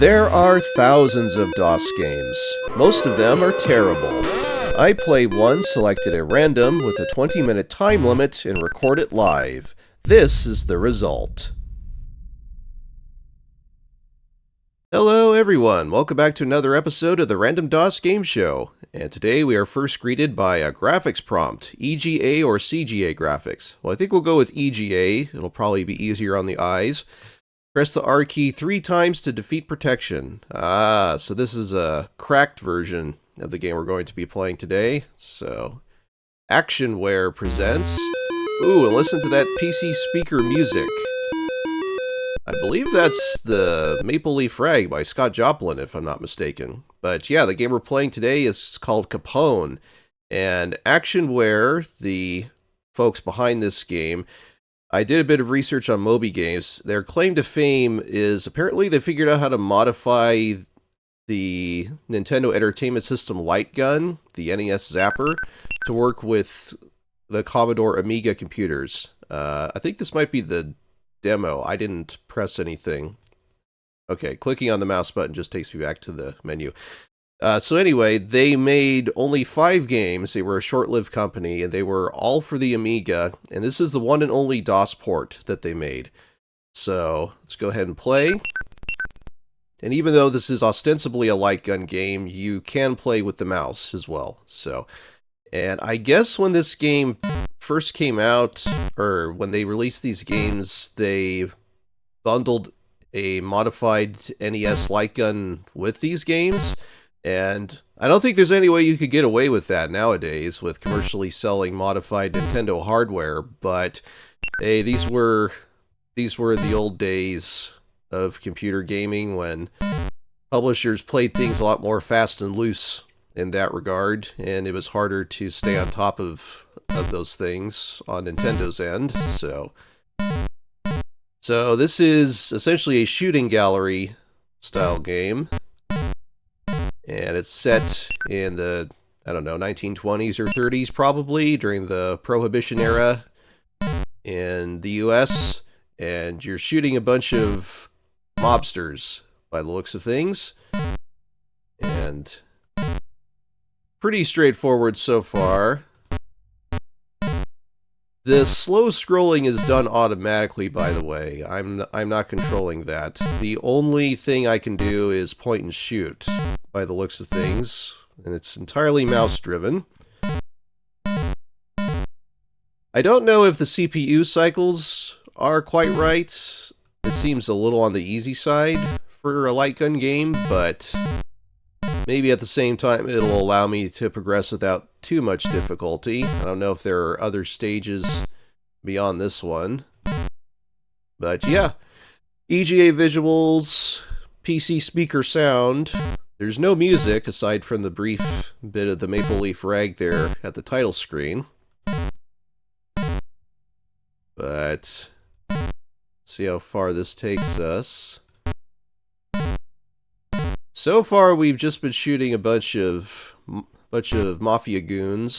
There are thousands of DOS games. Most of them are terrible. I play one selected at random with a 20-minute time limit and record it live. This is the result. Hello everyone, welcome back to another episode of the Random DOS Game Show. And today we are first greeted by a graphics prompt, EGA or CGA graphics. Well, I think we'll go with EGA, it'll probably be easier on the eyes. Press the R key 3 times to defeat protection. So this is a cracked version of the game we're going to be playing today. So, Actionware presents... Ooh, and listen to that PC speaker music. I believe that's the Maple Leaf Rag by Scott Joplin, if I'm not mistaken. But yeah, the game we're playing today is called Capone. And Actionware, the folks behind this game... I did a bit of research on Moby Games. Their claim to fame is apparently they figured out how to modify the Nintendo Entertainment System lightgun, the NES Zapper, to work with the Commodore Amiga computers. I think this might be the demo. I didn't press anything. Okay, clicking on the mouse button just takes me back to the menu. So anyway, they made only 5 games. They were a short-lived company, and they were all for the Amiga. And this is the one and only DOS port that they made. So let's go ahead and play. And even though this is ostensibly a light gun game, you can play with the mouse as well. So, and I guess when this game first came out, or when they released these games, they bundled a modified NES light gun with these games. And I don't think there's any way you could get away with that nowadays with commercially selling modified Nintendo hardware, but hey, these were the old days of computer gaming when publishers played things a lot more fast and loose in that regard, and it was harder to stay on top of those things on Nintendo's end. So this is essentially a shooting gallery style game. And it's set in the, 1920s or 30s probably, during the Prohibition era in the US. And you're shooting a bunch of mobsters, by the looks of things. And pretty straightforward so far. The slow scrolling is done automatically, by the way. I'm not controlling that. The only thing I can do is point and shoot, by the looks of things, and it's entirely mouse-driven. I don't know if the CPU cycles are quite right. It seems a little on the easy side for a light gun game, but maybe at the same time it'll allow me to progress without too much difficulty. I don't know if there are other stages beyond this one. But yeah, EGA visuals, PC speaker sound. There's no music aside from the brief bit of the Maple Leaf Rag there at the title screen. But let's see how far this takes us. So far we've just been shooting a bunch of mafia goons.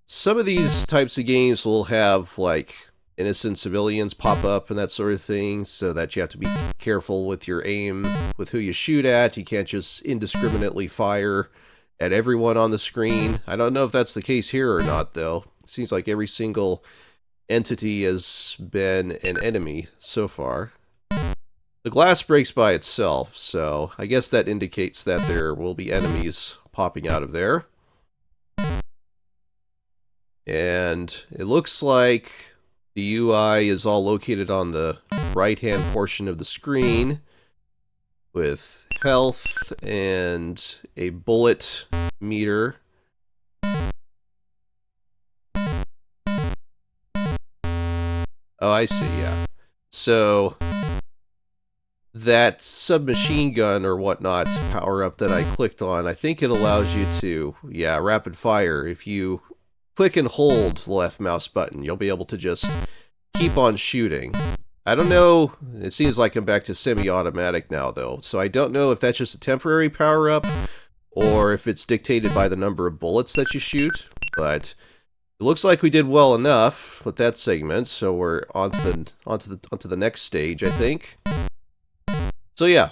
Some of these types of games will have like innocent civilians pop up and that sort of thing, so that you have to be careful with your aim, with who you shoot at. You can't just indiscriminately fire at everyone on the screen. I don't know if that's the case here or not, though. It seems like every single entity has been an enemy so far. The glass breaks by itself, so I guess that indicates that there will be enemies popping out of there. And it looks like the UI is all located on the right-hand portion of the screen, with health and a bullet meter. Oh, I see, yeah. So that submachine gun or whatnot power-up that I clicked on, I think it allows you to, rapid fire. If you click and hold the left mouse button, you'll be able to just keep on shooting. I don't know, it seems like I'm back to semi-automatic now though, so I don't know if that's just a temporary power-up or if it's dictated by the number of bullets that you shoot, but it looks like we did well enough with that segment, so we're onto the next stage, I think. So yeah,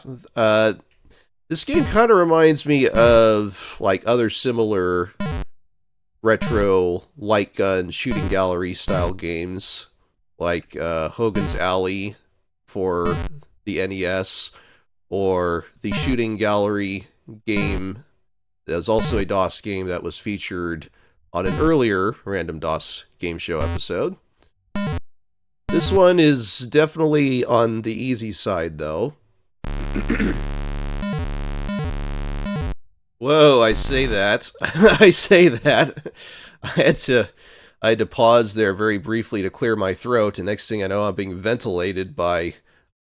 this game kind of reminds me of like other similar retro light gun shooting gallery style games, like Hogan's Alley for the NES, or the shooting gallery game. There's also a DOS game that was featured on an earlier Random DOS Game Show episode. This one is definitely on the easy side, though. Whoa, I say that. I say that. I had to pause there very briefly to clear my throat, and next thing I know, I'm being ventilated by a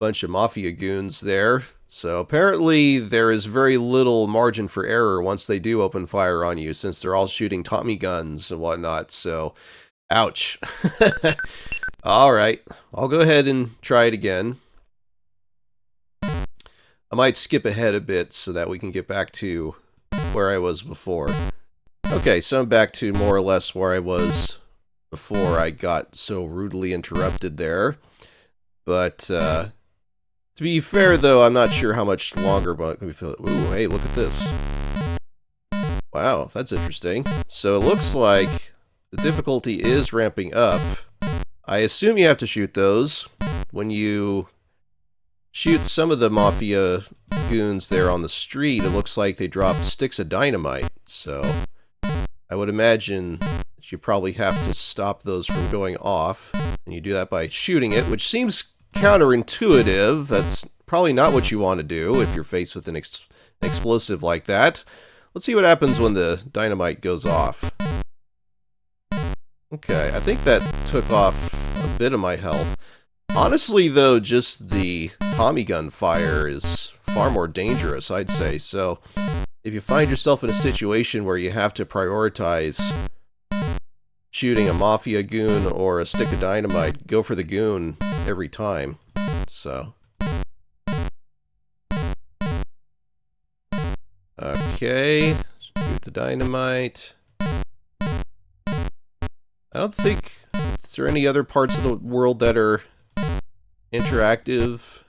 bunch of mafia goons there. So apparently there is very little margin for error once they do open fire on you, since they're all shooting Tommy guns and whatnot, so ouch. Alright, I'll go ahead and try it again. I might skip ahead a bit so that we can get back to where I was before. Okay, so I'm back to more or less where I was before I got so rudely interrupted there. But, to be fair though, I'm not sure how much longer, but ooh, hey, look at this. Wow, that's interesting. So it looks like the difficulty is ramping up. I assume you have to shoot those. When you shoot some of the mafia goons there on the street, it looks like they drop sticks of dynamite. So I would imagine that you probably have to stop those from going off. And you do that by shooting it, which seems counterintuitive. That's probably not what you want to do if you're faced with an explosive like that. Let's see what happens when the dynamite goes off. Okay, I think that took off a bit of my health. Honestly, though, just the Tommy gun fire is far more dangerous, I'd say. So, if you find yourself in a situation where you have to prioritize shooting a mafia goon or a stick of dynamite, go for the goon every time. So. Okay, shoot the dynamite. I don't think... Is there any other parts of the world that are interactive?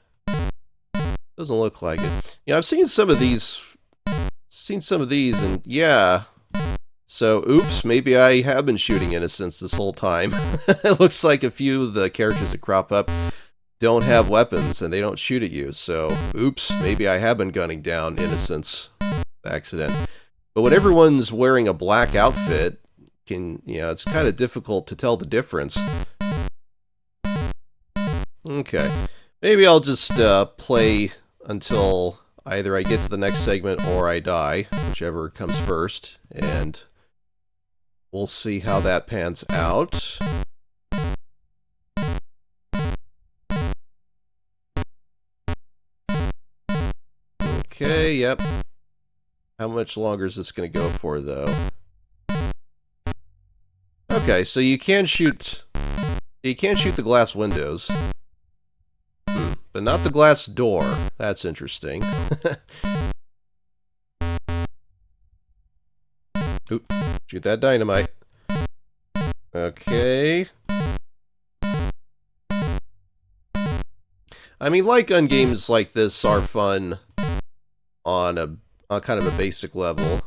Doesn't look like it. You know, I've seen some of these... and yeah... So, oops, maybe I have been shooting innocents this whole time. It looks like a few of the characters that crop up don't have weapons and they don't shoot at you. So, oops, maybe I have been gunning down innocents by accident. But when everyone's wearing a black outfit, it's kind of difficult to tell the difference. Okay, maybe I'll just play until either I get to the next segment or I die, whichever comes first, and we'll see how that pans out. Okay, yep. How much longer is this going to go for, though? Okay, so you can shoot the glass windows. But not the glass door. That's interesting. Oop, shoot that dynamite. Okay. I mean, light gun games like this are fun on kind of a basic level.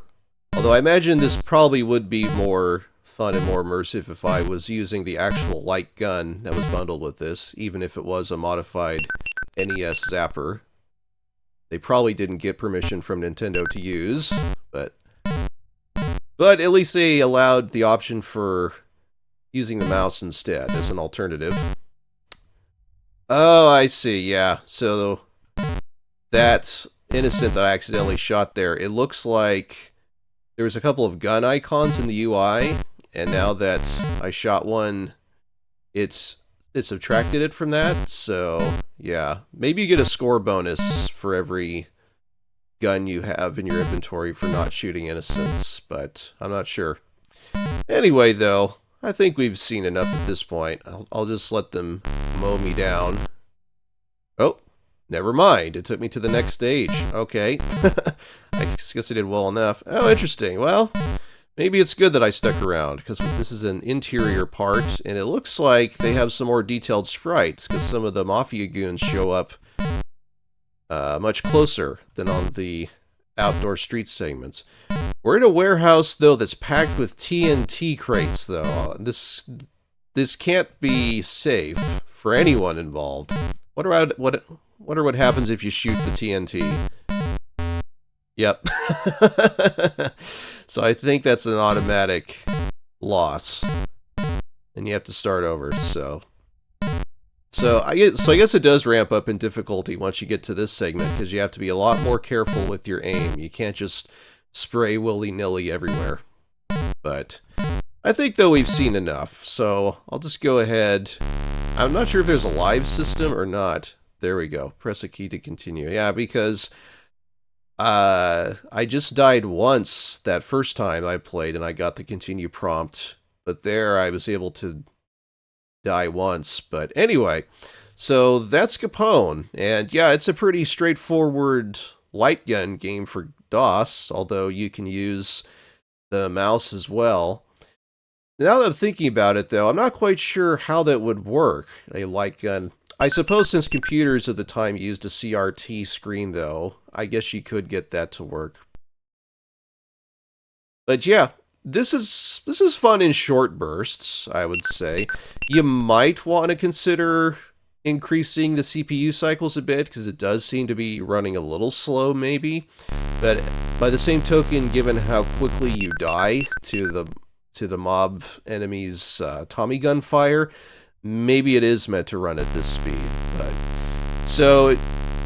Although I imagine this probably would be more fun and more immersive if I was using the actual light gun that was bundled with this, even if it was a modified NES Zapper. They probably didn't get permission from Nintendo to use, but at least they allowed the option for using the mouse instead as an alternative. Oh, I see, yeah. So that innocent that I accidentally shot there, it looks like there was a couple of gun icons in the UI, and now that I shot one, it subtracted it from that. So yeah, maybe you get a score bonus for every gun you have in your inventory for not shooting innocents, but I'm not sure. Anyway, though, I think we've seen enough at this point. I'll just let them mow me down. Oh, never mind. It took me to the next stage. Okay. I guess I did well enough. Oh, interesting. Well, maybe it's good that I stuck around, because this is an interior part, and it looks like they have some more detailed sprites, because some of the Mafia goons show up much closer than on the outdoor street segments. We're in a warehouse, though, that's packed with TNT crates, though. This can't be safe for anyone involved. Wonder what happens if you shoot the TNT. Yep. So I think that's an automatic loss, and you have to start over. So I guess it does ramp up in difficulty once you get to this segment, because you have to be a lot more careful with your aim. You can't just spray willy-nilly everywhere. But I think, though, we've seen enough, so I'll just go ahead. I'm not sure if there's a live system or not. There we go. Press a key to continue. Yeah, because I just died once that first time I played, and I got the continue prompt. But there I was able to die once. But anyway, so that's Capone. And yeah, it's a pretty straightforward light gun game for DOS, although you can use the mouse as well. Now that I'm thinking about it, though, I'm not quite sure how that would work, a light gun. I suppose since computers at the time used a CRT screen, though, I guess you could get that to work. But yeah, this is fun in short bursts, I would say. You might want to consider increasing the CPU cycles a bit, because it does seem to be running a little slow, maybe. But by the same token, given how quickly you die to the mob enemies' Tommy gun fire, maybe it is meant to run at this speed. But so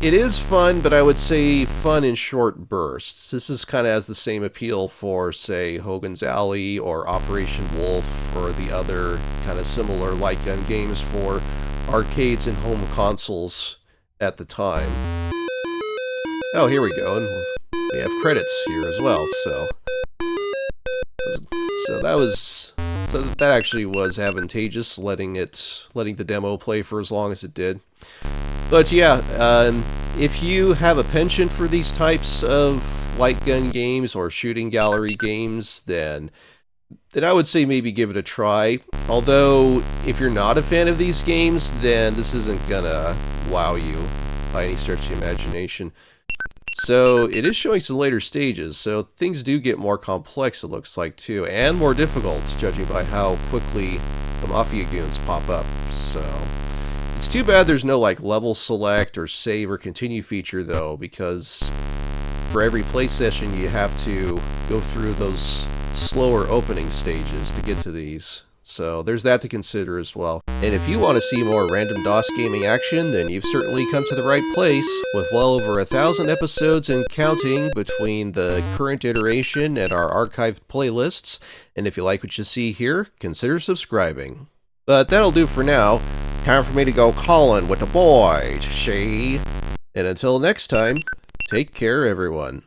it is fun, but I would say fun in short bursts. This is kind of has the same appeal for, say, Hogan's Alley or Operation Wolf, or the other kind of similar light gun games for arcades and home consoles at the time. Oh, here we go, and we have credits here as well. So that actually was advantageous, letting the demo play for as long as it did. But yeah, if you have a penchant for these types of light gun games or shooting gallery games, then I would say maybe give it a try. Although, if you're not a fan of these games, then this isn't gonna wow you by any stretch of the imagination. So it is showing some later stages, so things do get more complex, it looks like, too, and more difficult, judging by how quickly the Mafia goons pop up. So it's too bad there's no like level select or save or continue feature, though, because for every play session you have to go through those slower opening stages to get to these. So there's that to consider as well. And if you want to see more random DOS gaming action, then you've certainly come to the right place, with well over 1,000 episodes and counting between the current iteration and our archived playlists. And if you like what you see here, consider subscribing. But that'll do for now. Time for me to go calling with the boys, see? And until next time, take care, everyone.